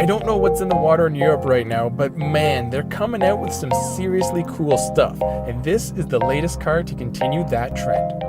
I don't know what's in the water in Europe right now, but man, they're coming out with some seriously cool stuff, and this is the latest car to continue that trend.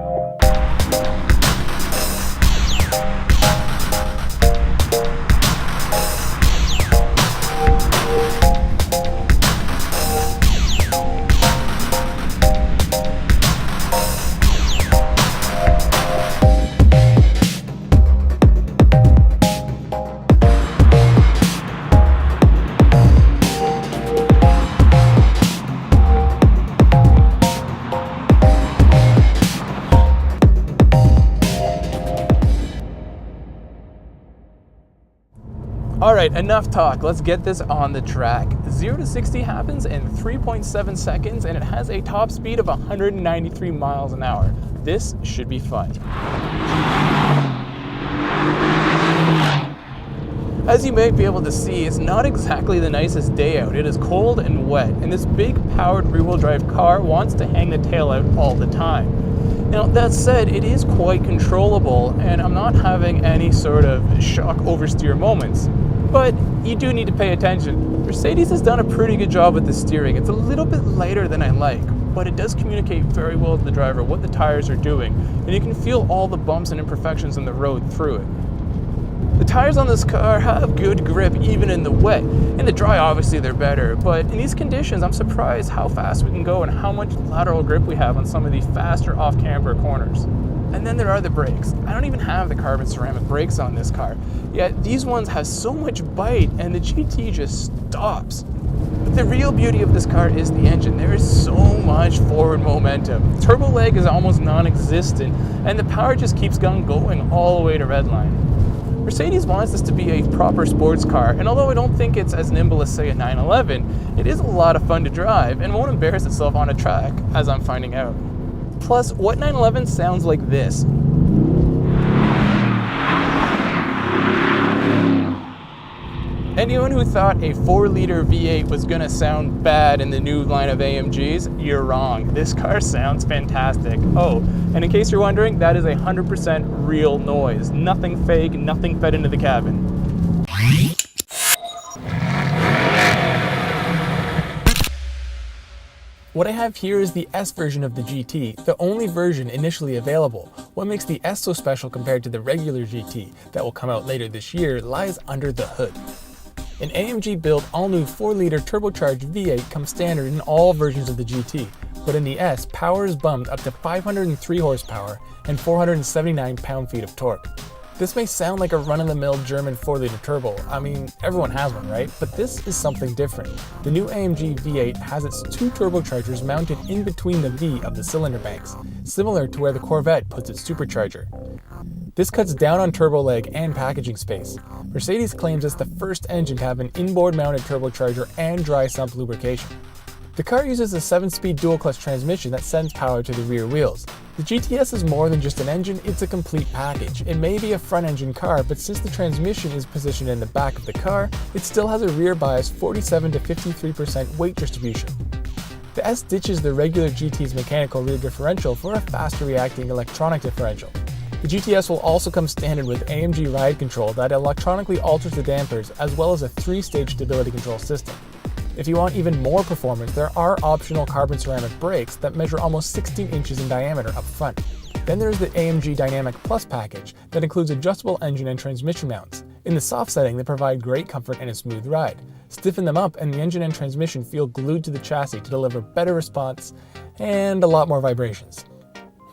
Alright, enough talk. Let's get this on the track. 0 to 60 happens in 3.7 seconds and it has a top speed of 193 miles an hour. This should be fun. As you may be able to see, it's not exactly the nicest day out. It is cold and wet, and this big powered rear-wheel drive car wants to hang the tail out all the time. Now, that said, it is quite controllable, and I'm not having any sort of shock oversteer moments. But you do need to pay attention. Mercedes has done a pretty good job with the steering. It's a little bit lighter than I like, but it does communicate very well to the driver what the tires are doing, and you can feel all the bumps and imperfections on the road through it. The tires on this car have good grip even in the wet. In the dry, obviously they're better, but in these conditions, I'm surprised how fast we can go and how much lateral grip we have on some of the faster off-camber corners. And then there are the brakes. I don't even have the carbon ceramic brakes on this car, yet these ones have so much bite and the GT just stops. But the real beauty of this car is the engine. There is so much forward momentum. Turbo lag is almost non-existent, and the power just keeps on going all the way to redline. Mercedes wants this to be a proper sports car, and although I don't think it's as nimble as, say, a 911, it is a lot of fun to drive and won't embarrass itself on a track, as I'm finding out. Plus, what 911 sounds like this? Anyone who thought a 4-liter V8 was gonna sound bad in the new line of AMGs, you're wrong. This car sounds fantastic. Oh, and in case you're wondering, that is 100% real noise. Nothing fake, nothing fed into the cabin. What I have here is the S version of the GT, the only version initially available. What makes the S so special compared to the regular GT that will come out later this year lies under the hood. An AMG-built all-new 4-liter turbocharged V8 comes standard in all versions of the GT, but in the S, power is bumped up to 503 horsepower and 479 pound-feet of torque. This may sound like a run-of-the-mill German 4-liter turbo. I mean, everyone has one, right? But this is something different. The new AMG V8 has its 2 turbochargers mounted in between the V of the cylinder banks, similar to where the Corvette puts its supercharger. This cuts down on turbo lag and packaging space. Mercedes claims it's the first engine to have an inboard mounted turbocharger and dry sump lubrication. The car uses a 7-speed dual-clutch transmission that sends power to the rear wheels. The GTS is more than just an engine, it's a complete package. It may be a front-engine car, but since the transmission is positioned in the back of the car, it still has a rear-biased 47 to 53% weight distribution. The S ditches the regular GT's mechanical rear differential for a faster-reacting electronic differential. The GTS will also come standard with AMG Ride Control that electronically alters the dampers, as well as a 3-stage stability control system. If you want even more performance, there are optional carbon ceramic brakes that measure almost 16 inches in diameter up front. Then there's the AMG Dynamic Plus package that includes adjustable engine and transmission mounts. In the soft setting, they provide great comfort and a smooth ride. Stiffen them up and the engine and transmission feel glued to the chassis to deliver better response and a lot more vibrations.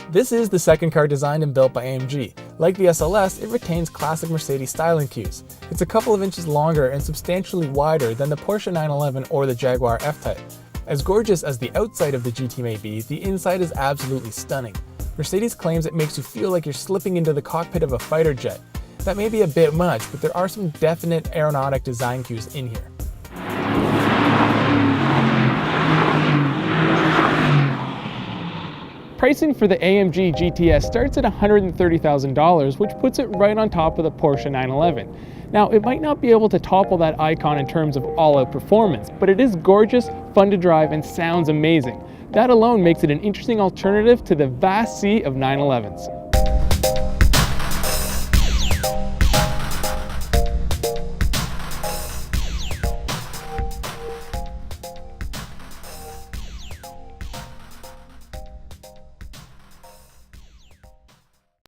This is the second car designed and built by AMG. Like the SLS, it retains classic Mercedes styling cues. It's a couple of inches longer and substantially wider than the Porsche 911 or the Jaguar F-Type. As gorgeous as the outside of the GT may be, the inside is absolutely stunning. Mercedes claims it makes you feel like you're slipping into the cockpit of a fighter jet. That may be a bit much, but there are some definite aeronautic design cues in here. Pricing for the AMG GTS starts at $130,000, which puts it right on top of the Porsche 911. Now, it might not be able to topple that icon in terms of all-out performance, but it is gorgeous, fun to drive, and sounds amazing. That alone makes it an interesting alternative to the vast sea of 911s.